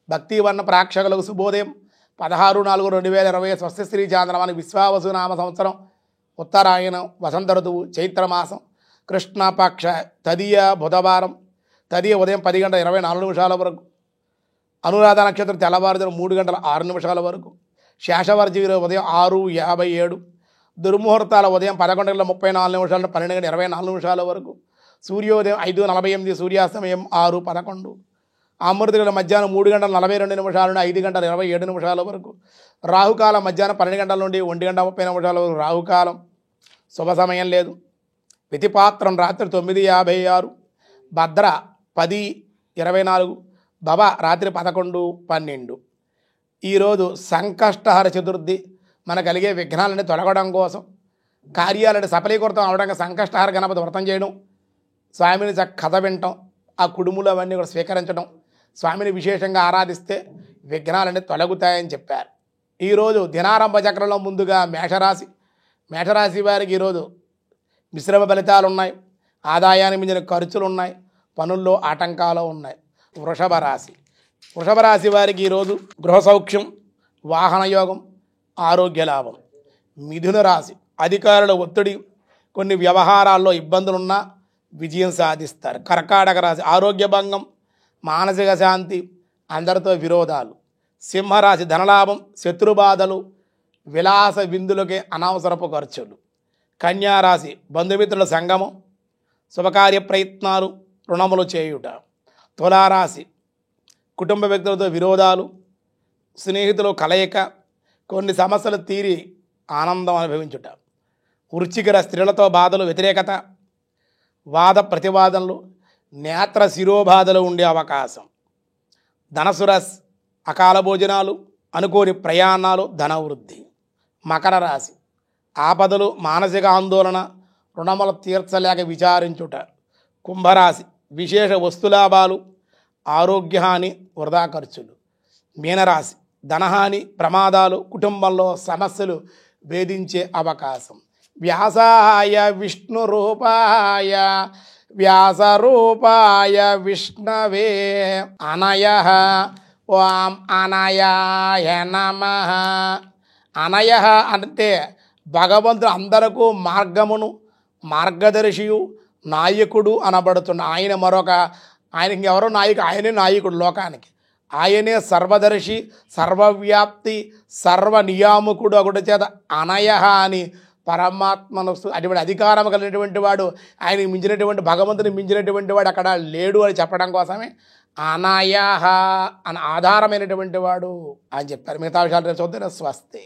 భక్తివర్ణ ప్రేక్షకులకు శుభోదయం 16/4/2020 స్వస్తి శ్రీ చాంద్రమానికి విశ్వావసు నామ సంవత్సరం ఉత్తరాయణం వసంత ఋతువు చైత్రమాసం కృష్ణపక్ష తదియ బుధవారం తదియ ఉదయం 10:24 వరకు అనురాధ నక్షత్రం తెల్లవారుజాము 3:06 వరకు శేషవర్జీవి ఉదయం 6:57 దుర్ముహూర్తాల ఉదయం 11:34 12:24 వరకు సూర్యోదయం 5:48 సూర్యాస్తమయం 6:11 అమృతగల మధ్యాహ్నం 3:42 నుండి 5:27 వరకు రాహుకాలం మధ్యాహ్నం 12 గంటల నుండి 1:30 వరకు రాహుకాలం శుభ సమయం లేదు విధిపాత్రం రాత్రి 9:56 భద్ర 10:24 భవ రాత్రి 11:12 ఈరోజు సంకష్టహర చతుర్థి మన కలిగే విఘ్నాలని తొలగడం కోసం కార్యాలను సఫలీకృతం అవడానికి సంకష్టహర గణపతి వ్రతం చేయడం స్వామిని కథ వినటం ఆ కుడుములు అవన్నీ కూడా స్వీకరించడం స్వామిని విశేషంగా ఆరాధిస్తే విఘ్నాలన్నీ తొలగుతాయని చెప్పారు. ఈరోజు దినారంభ చక్రంలో ముందుగా మేషరాశి వారికి ఈరోజు మిశ్రమ ఫలితాలు ఉన్నాయి. ఆదాయానికి మించిన ఖర్చులు ఉన్నాయి. పనుల్లో ఆటంకాలు ఉన్నాయి. వృషభ రాశి వారికి ఈరోజు గృహ సౌఖ్యం, వాహన యోగం, ఆరోగ్య లాభం. మిథున రాశి అధికారుల ఒత్తిడి, కొన్ని వ్యవహారాల్లో ఇబ్బందులున్నా విజయం సాధిస్తారు. కర్కాటక రాశి ఆరోగ్య భంగం, మానసిక శాంతి, అందరితో విరోధాలు. సింహరాశి ధనలాభం, శత్రుబాధలు, విలాస విందులకే అనవసరపు ఖర్చులు. కన్యారాశి బంధుమిత్రుల సంగమం, శుభకార్య ప్రయత్నాలు, రుణములు చేయుట. తులారాశి కుటుంబ వ్యక్తులతో విరోధాలు, స్నేహితులు కలయిక, కొన్ని సమస్యలు తీరి ఆనందం అనుభవించుట. వృశ్చిక స్త్రీలతో బాధలు, వ్యతిరేకత, వాద ప్రతివాదనలు, నేత్ర శిరోబాధలు ఉండే అవకాశం. ధనస్సు రాశి అకాల భోజనాలు, అనుకోని ప్రయాణాలు, ధనవృద్ధి. మకర రాశి ఆపదలు, మానసిక ఆందోళన, రుణములు తీర్చలేక విచారించుట. కుంభరాశి విశేష వస్తులాభాలు, ఆరోగ్యహాని, వృధా ఖర్చులు. మీనరాశి ధనహాని, ప్రమాదాలు, కుటుంబంలో సమస్యలు వేధించే అవకాశం. వ్యాసాయ విష్ణురూపాయ వ్యాసరూపాయ విష్ణవే అనయః ఓం అనయాయ నమః. అనయః అంటే భగవంతుడు అందరకు మార్గమును, మార్గదర్శియు, నాయకుడు అనబడుతున్న ఆయనకి ఎవరో నాయకుడు, ఆయనే నాయకుడు లోకానికి. ఆయనే సర్వదర్శి, సర్వవ్యాప్తి, సర్వనియామకుడు ఒకటి చేత అనయః అని పరమాత్మను అటువంటి అధికారం కలిగినటువంటి వాడు, ఆయనకి మించినటువంటి భగవంతుని మించినటువంటి వాడు అక్కడ లేడు అని చెప్పడం కోసమే అనయః అని ఆధారమైనటువంటి వాడు అని చెప్పారు. మిగతా విషయాలు చూద్దాం. స్వస్తి.